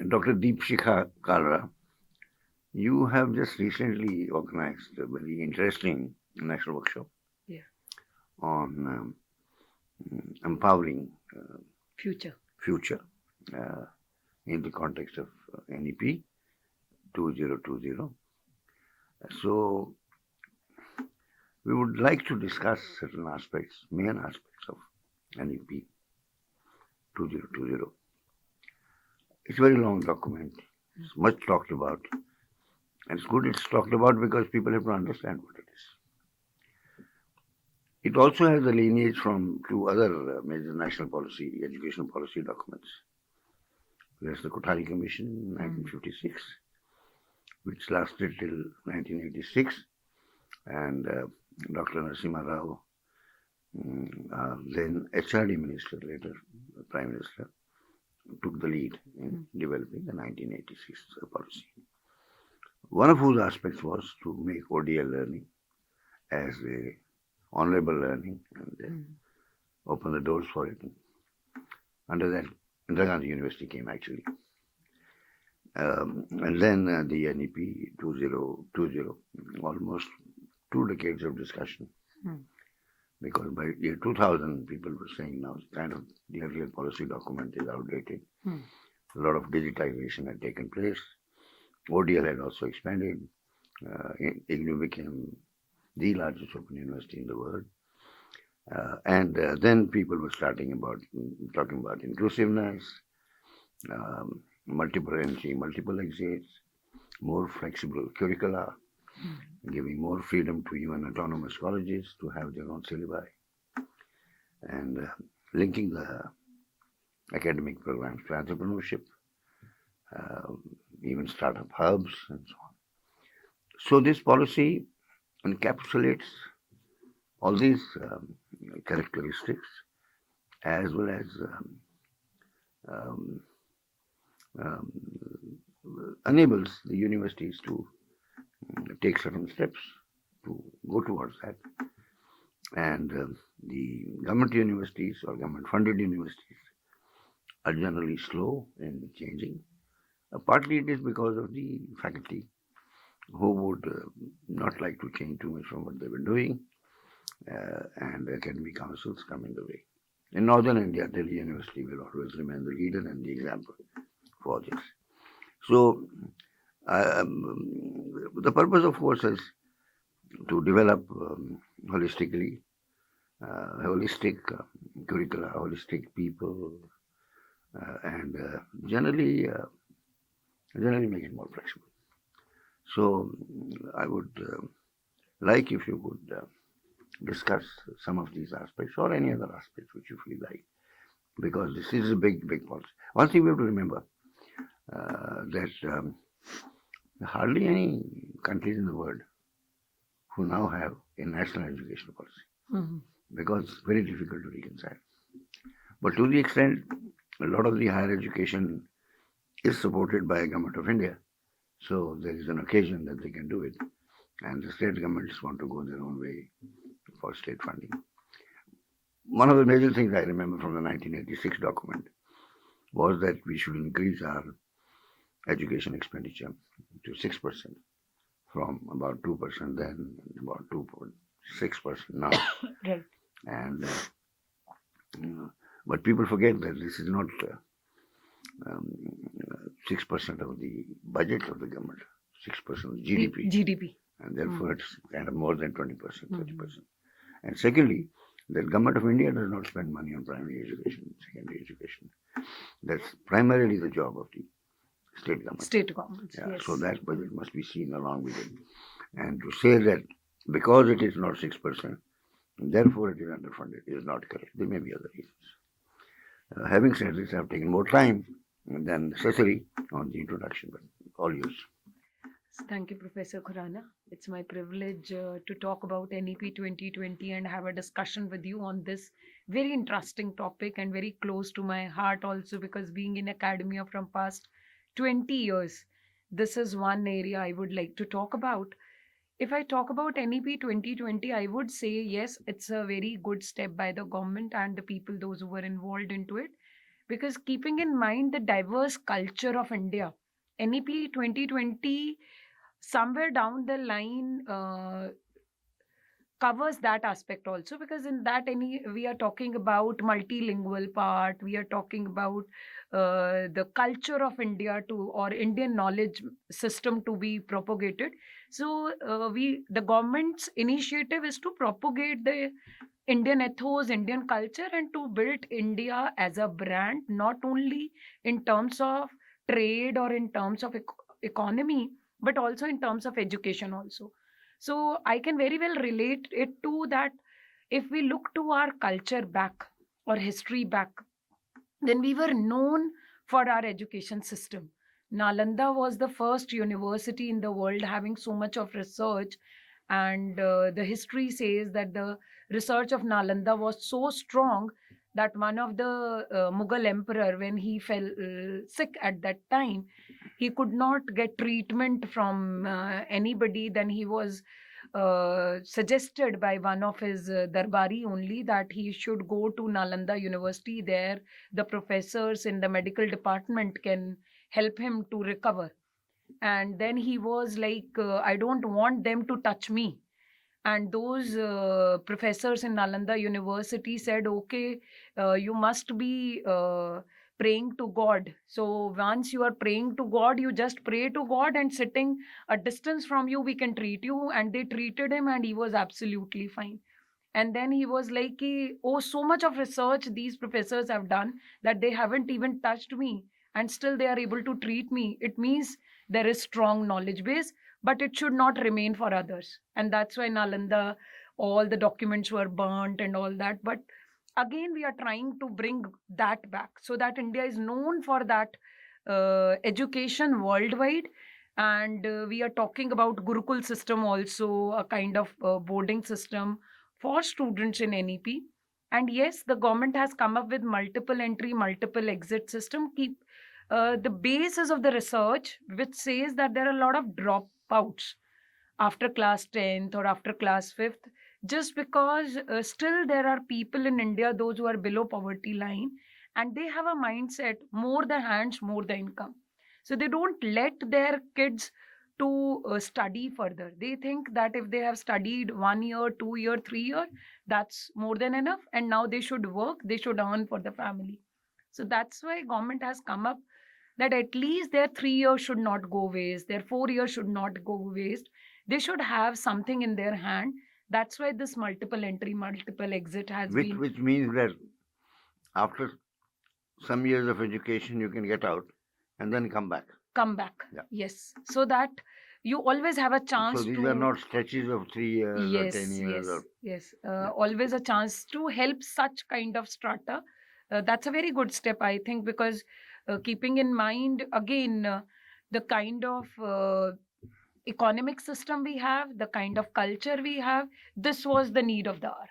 Dr. Deepshikha Kalra, you have just recently organized a very interesting national workshop Yeah. on empowering Future. future uh, in the context of NEP 2020. So, we would like to discuss certain aspects, main aspects of NEP 2020. It's a very long document. It's much talked about. And it's good it's talked about because people have to understand what it is. It also has a lineage from two other major national policy, education policy documents. There's the Kothari Commission in 1956, which lasted till 1986, and Dr. Narasimha Rao, then HRD minister, later Prime Minister, took the lead in developing the 1986 policy. One of whose aspects was to make ODL learning as a honorable learning and open the doors for it. Under that, Indira Gandhi University came actually. And then the NEP 2020, almost 2 decades of discussion. Because by year 2000, people were saying now kind of the earlier policy document is outdated. A lot of digitization had taken place. ODL had also expanded. IGNU became the largest open university in the world. And then people were talking about inclusiveness, multiple entry, multiple exits, more flexible curricula, giving more freedom to even autonomous colleges to have their own syllabi, and linking the academic programs to entrepreneurship, even startup hubs, and so on. So this policy encapsulates all these characteristics as well as enables the universities to take certain steps to go towards that. And the government universities or government funded universities are generally slow in changing. Partly it is because of the faculty who would not like to change too much from what they were doing, and academic councils come in the way. In northern India, Delhi University will always remain the leader and the example for this. So, the purpose, of course, is to develop holistic curricula, holistic people, and generally make it more flexible. So, I would like if you could discuss some of these aspects or any other aspects which you feel like, because this is a big policy. One thing we have to remember that hardly any countries in the world who now have a national education policy, because it's very difficult to reconcile. But to the extent a lot of the higher education is supported by Government of India, so there is an occasion that they can do it, and the state governments want to go their own way for state funding. One of the major things I remember from the 1986 document was that we should increase our education expenditure to 6% from about 2% then, about 2.6% now. Right. And but people forget that this is not 6% of the budget of the government, 6% of GDP. GDP. And therefore it's kind of more than 20%, 30%. And secondly, the government of India does not spend money on primary education, secondary education. That's primarily the job of the state government. State governments, Yeah, yes. so that budget must be seen along with it. And to say that because it is not 6%, therefore it is underfunded is not correct. There may be other reasons. Having said this, I have taken more time than necessary on the introduction, but all yours. Thank you, Professor Khurana. It's my privilege to talk about NEP 2020 and have a discussion with you on this very interesting topic and very close to my heart also, because being in academia from past 20 years, this is one area I would like to talk about. If I talk about NEP 2020, I would say yes, it's a very good step by the government and the people, those who were involved into it. because keeping in mind the diverse culture of India, NEP 2020 somewhere down the line covers that aspect also, because in that any we are talking about multilingual part, we are talking about the culture of India to, or Indian knowledge system to be propagated. So we the government's initiative is to propagate the Indian ethos, Indian culture, and to build India as a brand, not only in terms of trade or in terms of economy, but also in terms of education also. So I can very well relate it to that. If we look to our culture back or history back, then we were known for our education system. Nalanda was the first university in the world having so much of research, and the history says that the research of Nalanda was so strong that one of the Mughal emperor, when he fell sick at that time, he could not get treatment from anybody. Then he was suggested by one of his darbari only that he should go to Nalanda University. There the professors in the medical department can help him to recover. And then he was like, I don't want them to touch me. And those professors in Nalanda University said, okay, you must be praying to God. So once you are praying to God, you just pray to God, and sitting a distance from you, we can treat you. And they treated him, and he was absolutely fine. And then he was like, oh, so much of research these professors have done that they haven't even touched me, and still they are able to treat me. It means there is strong knowledge base, but it should not remain for others. And that's why Nalanda, all the documents were burnt and all that. But again, we are trying to bring that back so that India is known for that education worldwide. And we are talking about Gurukul system also, a kind of boarding system for students in NEP. And yes, the government has come up with multiple entry, multiple exit system. Keep the basis of the research, which says that there are a lot of dropouts after class 10th or after class 5th, just because still there are people in India, those who are below poverty line, and they have a mindset, more the hands, more the income. So they don't let their kids to study further. They think that if they have studied 1 year, 2 year, 3 year, that's more than enough, and now they should work, they should earn for the family. So that's why government has come up that at least their 3 years should not go waste, their 4 years should not go waste. They should have something in their hand. That's why this multiple entry, multiple exit has which been which means that after some years of education you can get out and then come back. come back. Yeah. Yes. So that you always have a So chance these to. are not stretches of 3 years or 10 years or Yes. yeah. Always a chance to help such kind of strata. That's a very good step, I think, because keeping in mind again the kind of economic system we have, the kind of culture we have, this was the need of the hour.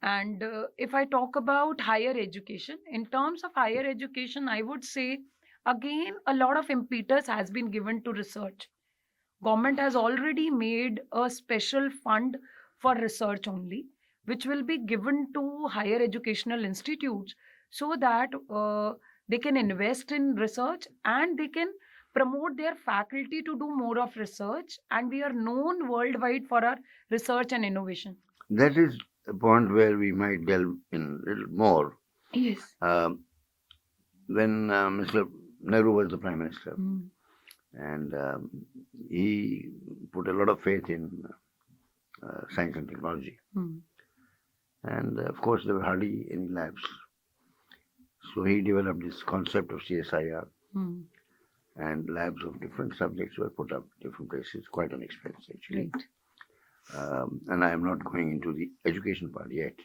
And if I talk about higher education, in terms of higher education, I would say again a lot of impetus has been given to research. Government has already made a special fund for research only, which will be given to higher educational institutes, so that they can invest in research and they can promote their faculty to do more of research, and we are known worldwide for our research and innovation. That is a point where we might delve in a little more. Yes. When Mr. Nehru was the Prime Minister, Mm. and he put a lot of faith in science and technology. Mm. And of course, there were hardly any labs. So he developed this concept of CSIR, Mm. and labs of different subjects were put up different places, quite an expense actually. Right. And I am not going into the education part yet.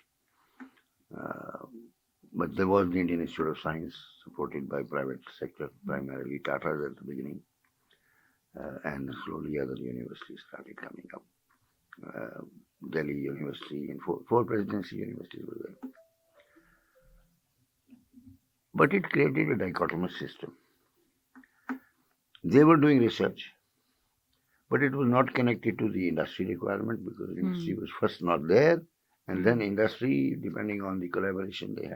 But there was the Indian Institute of Science, supported by private sector, primarily Tata's at the beginning, and slowly other universities started coming up. Delhi University and four presidency universities were there. But it created a dichotomous system. They were doing research, but it was not connected to the industry requirement, because industry was first not there, and then industry, depending on the collaboration they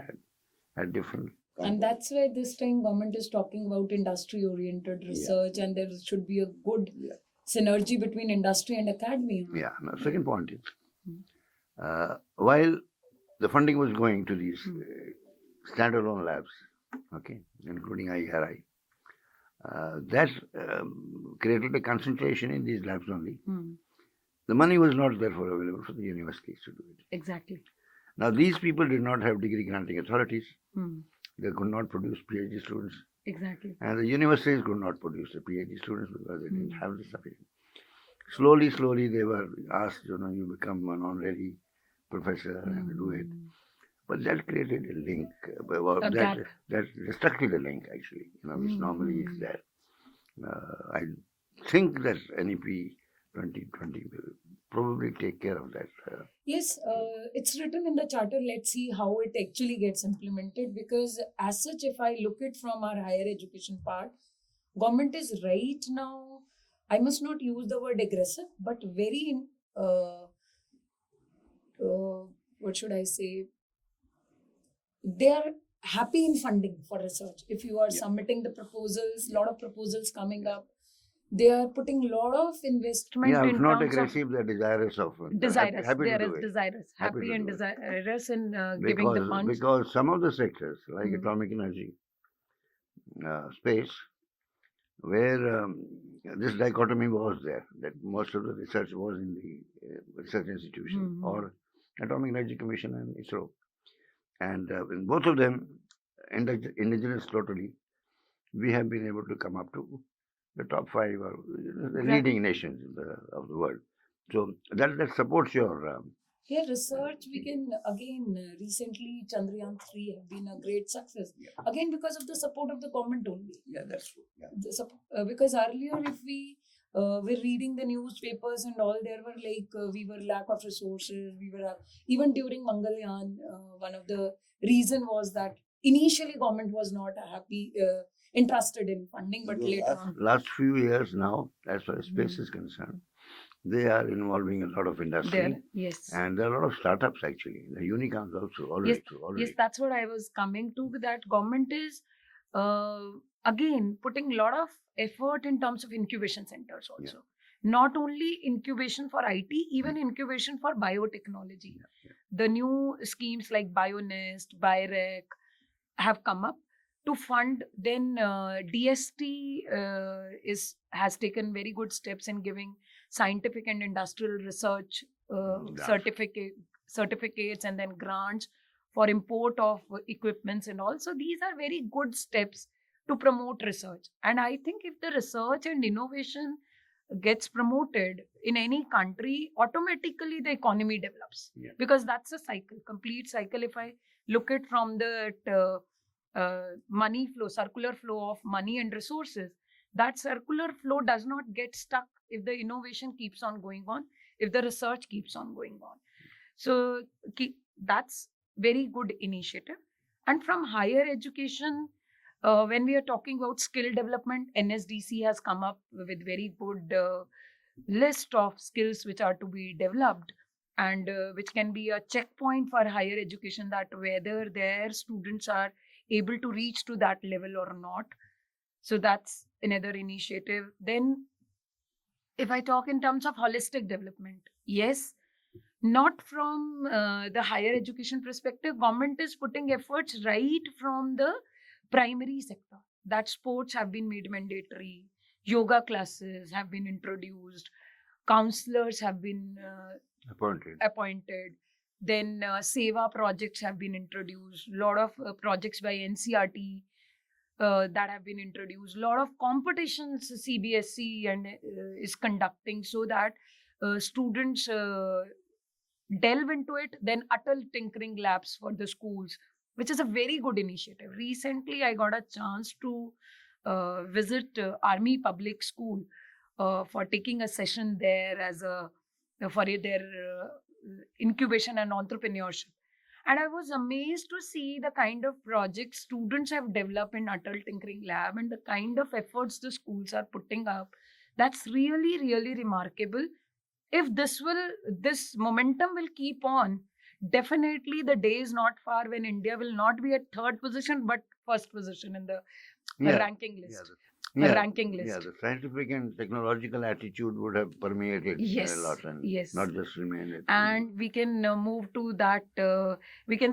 had different And that's why this time government is talking about industry oriented research, and there should be a good synergy between industry and academy. Yeah. Now, second point is, while the funding was going to these standalone labs, okay, including IRI, that created a concentration in these labs only. The money was not therefore available for the universities to do it. Exactly. Now, these people did not have degree granting authorities. They could not produce PhD students. Exactly. And the universities could not produce the PhD students because they didn't have the sufficient. Slowly, they were asked, you become an honorary professor and do it. But that created a link. That destructed the link, actually, which normally is there. I think that NEP 2020 will probably take care of that. Yes, it's written in the charter. Let's see how it actually gets implemented, because as such, if I look at from our higher education part, government is right now, I must not use the word aggressive, but very, what should I say? They are happy in funding for research. If you are submitting the proposals, lot of proposals coming up, they are putting a lot of investment. Yeah, in if not terms aggressive, they're desirous of. desirous. Happy They to are do it. desirous, happy and desirous in giving Because, the funds. because some of the sectors, like atomic energy, space, where this dichotomy was there, that most of the research was in the research institution or Atomic Energy Commission and ISRO. And in both of them, indigenous totally, we have been able to come up to the top 5 or the leading nations of the world. So that supports your. Research, we can again, recently Chandrayaan 3 have been a great success. Again, because of the support of the government only. Yeah, that's true. Yeah. Because earlier, if we were reading the newspapers and all, there were we were lack of resources. We were even during Mangalyaan, one of the reason was that initially government was not happy, interested in funding, but later on. Last few years now, as far as space is concerned, they are involving a lot of industry. Yes. And there are a lot of startups actually. The unicorns also already. Yes, that's what I was coming to. That government is again putting a lot of effort in terms of incubation centers also. Not only incubation for IT, even incubation for biotechnology. The new schemes like BioNest, BioRec have come up to fund. Then DST has taken very good steps in giving scientific and industrial research certificates and then grants for import of equipments and all. So these are very good steps to promote research. And I think if the research and innovation gets promoted in any country, automatically the economy develops. Because that's a cycle, complete cycle. If I look at from the money flow, circular flow of money and resources, that circular flow does not get stuck if the innovation keeps on going on, if the research keeps on going on. So that's very good initiative. And from higher education, when we are talking about skill development, NSDC has come up with very good list of skills which are to be developed, and which can be a checkpoint for higher education, that whether their students are able to reach to that level or not. So that's another initiative. Then if I talk in terms of holistic development, yes, not from the higher education perspective, government is putting efforts right from the primary sector, that sports have been made mandatory, yoga classes have been introduced, counselors have been appointed. Then seva projects have been introduced, a lot of projects by NCRT that have been introduced, a lot of competitions CBSE and is conducting, so that students delve into it. Then Atal Tinkering Labs for the schools, which is a very good initiative. Recently, I got a chance to visit Army Public School for taking a session there as for their incubation and entrepreneurship. And I was amazed to see the kind of projects students have developed in Atal Tinkering Lab and the kind of efforts the schools are putting up. That's really, really remarkable. If this momentum will keep on, definitely the day is not far when India will not be at third position, but first position in the Yeah, ranking yeah, list. yeah, Ranking yeah. list. The scientific and technological attitude would have permeated a Yes, lot and yes. not just remained. And we can move to that. We can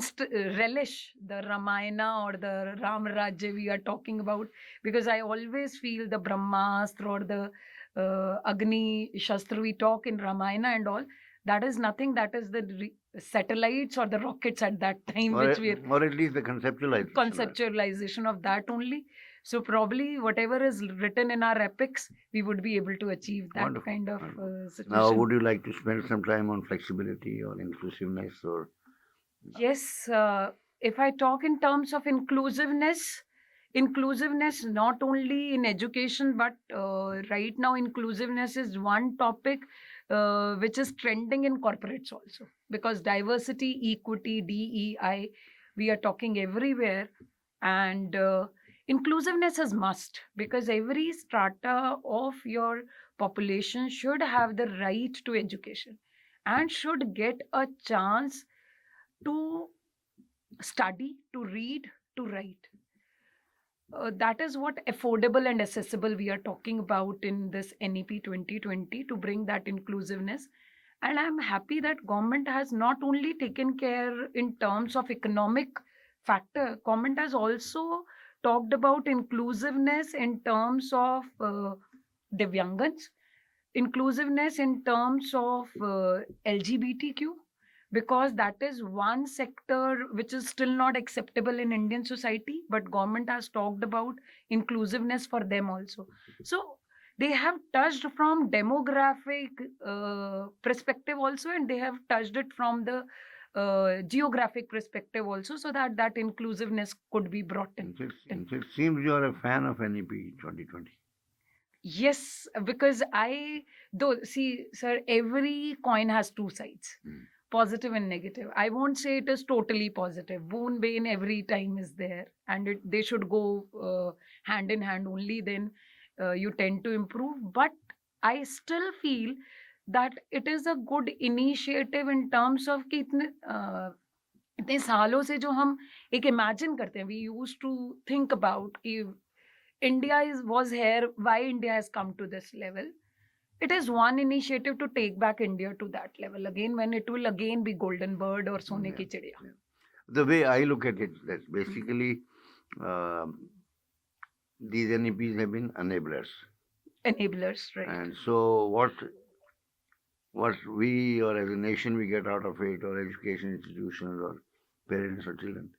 relish the Ramayana or the Ram Rajya we are talking about, because I always feel the Brahmastra or the Agni Shastra we talk in Ramayana and all. That is nothing. That is the satellites or the rockets at that time, or, which we are or at least the conceptualization. conceptualization of that only. So probably whatever is written in our epics, we would be able to achieve that Wonderful, kind of wonderful. situation. Now, would you like to spend some time on flexibility or inclusiveness or? Yes, if I talk in terms of inclusiveness, inclusiveness not only in education, but right now, inclusiveness is one topic which is trending in corporates also, because diversity, equity, DEI, we are talking everywhere. And inclusiveness is must, because every strata of your population should have the right to education and should get a chance to study, to read, to write. That is what affordable and accessible we are talking about in this NEP 2020, to bring that inclusiveness. And I'm happy that government has not only taken care in terms of economic factor, government has also talked about inclusiveness in terms of Divyangans, inclusiveness in terms of LGBTQ, because that is one sector which is still not acceptable in Indian society, but government has talked about inclusiveness for them also. So they have touched from demographic perspective also, and they have touched it from the geographic perspective also, so that that inclusiveness could be brought in. It seems you are a fan of NEP 2020. Yes, because though, see, sir, every coin has two sides, positive and negative. I won't say it is totally positive. Boon bane every time is there, and they should go hand in hand. Only then you tend to improve. But I still feel that it is a good initiative in terms of कि इतने सालों से जो हम एक imagine करते हैं, we use to think about कि India was here, why India has come to this level. It is one initiative to take back India to that level again, when it will again be golden bird or Sone ki Chidiya. The way I look at it, that basically these NEPs have been enablers. Enablers, right. And so what we or as a nation we get out of it, or education institutions or parents or children,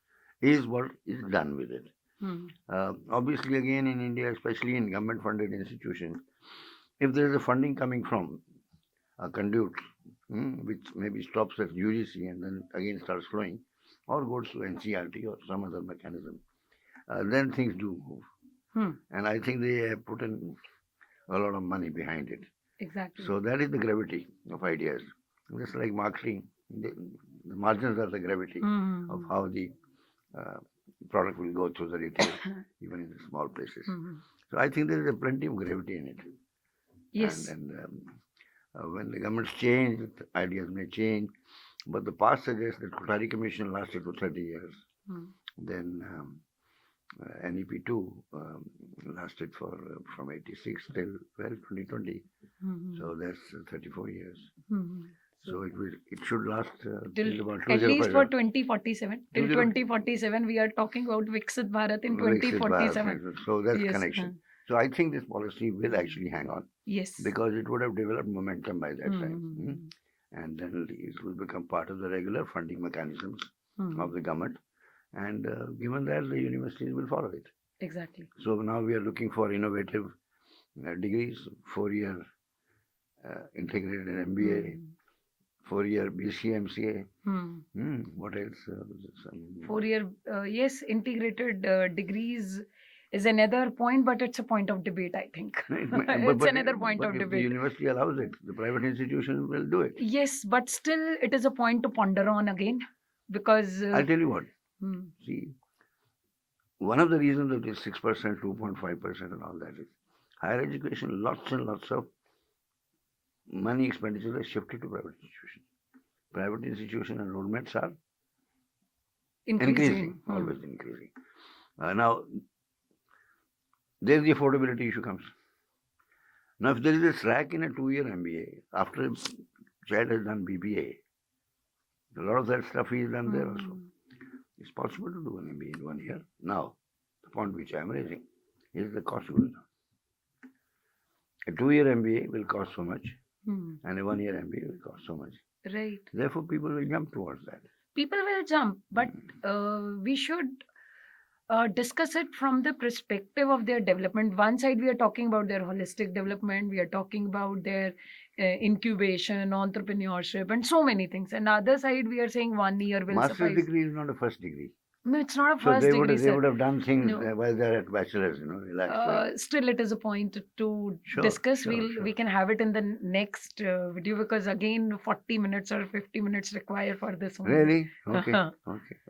is what is done with it. Obviously, again in India, especially in government-funded institutions, if there is a funding coming from a conduit, which maybe stops at UGC and then again starts flowing, or goes to NCRT or some other mechanism, then things do move. And I think they have put in a lot of money behind it. Exactly. So that is the gravity of ideas. Just like marketing, the margins are the gravity of how the product will go through the retail, even in the small places. So I think there is plenty of gravity in it. Yes. And when the governments change, ideas may change. But the past suggests that Kothari Commission lasted for 30 years. Then NEP2 lasted for from 86 till 2020. So that's 34 years. So it should last till about at least for 2047. Till 2047, we are talking about Viksit Bharat in 2047. So that's connection. So I think this policy will actually hang on. Yes. Because it would have developed momentum by that time. And then it will become part of the regular funding mechanisms of the government. And given that, the universities will follow it. Exactly. So now we are looking for innovative degrees, 4-year integrated MBA, 4-year BCMCA. What else? 4-year, yes, integrated degrees is another point, but it's a point of debate, I think. It's another point of if debate. The university allows it. The private institution will do it. Yes, but still, it is a point to ponder on again, because I'll tell you what. See, one of the reasons that is 6%, 2.5%, and all that is higher education. Lots and lots of money expenditure is shifted to private institutions. Private institution enrollments are increasing, always increasing. Now, there's the affordability issue comes. Now, if there is a slack in a 2-year MBA, after a child has done BBA, a lot of that stuff is done there also. It's possible to do an MBA in 1 year. Now, the point which I'm raising is the cost goes down. A 2-year MBA will cost so much, and a 1-year MBA will cost so much. Right. Therefore, people will jump towards that. People will jump, but we should discuss it from the perspective of their development. One side, we are talking about their holistic development, we are talking about their incubation, entrepreneurship, and so many things. And the other side, we are saying 1 year will Master's suffice. degree is not a first degree. No, it's not a So first they would degree, they sir. would have done things No. while they're at bachelor's, relaxed. Still, it is a point to Sure, discuss. sure, We sure. can have it in the next video, because again 40 minutes or 50 minutes required for this one. Really? Okay,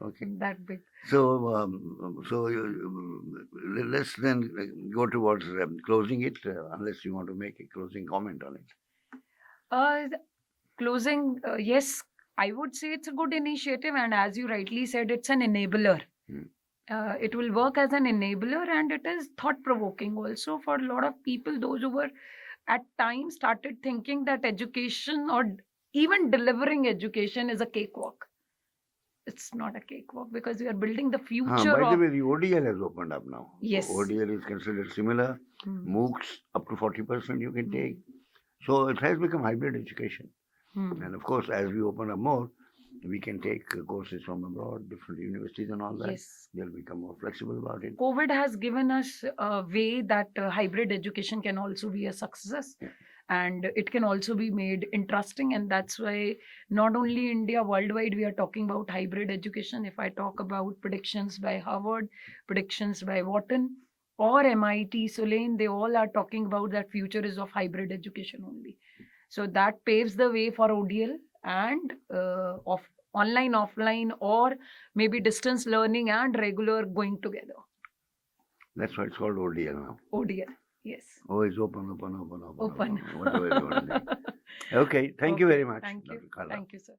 okay. That big. So, let's then go towards closing it, unless you want to make a closing comment on it. Closing, yes, I would say it's a good initiative, and as you rightly said, it's an enabler. It will work as an enabler, and it is thought-provoking also for a lot of people, those who were at times started thinking that education or even delivering education is a cakewalk. It's not a cakewalk, because we are building the future By of... the way, the ODL has opened up now. Yes. ODL is considered similar. MOOCs up to 40% you can take. So it has become hybrid education. And of course, as we open up more, we can take courses from abroad, different universities and all that. Yes. They'll become more flexible about it. COVID has given us a way that hybrid education can also be a success. Yeah. And it can also be made interesting. And that's why not only India, worldwide, we are talking about hybrid education. If I talk about predictions by Harvard, predictions by Wharton, or MIT, Salient, they all are talking about that future is of hybrid education only. So that paves the way for ODL and of online, offline, or maybe distance learning and regular going together. That's why it's called ODL now. ODL, yes. Oh, it's open. Open. Whatever you want to do. Okay, thank you very much. Thank you. Dr. Kala. Thank you, sir.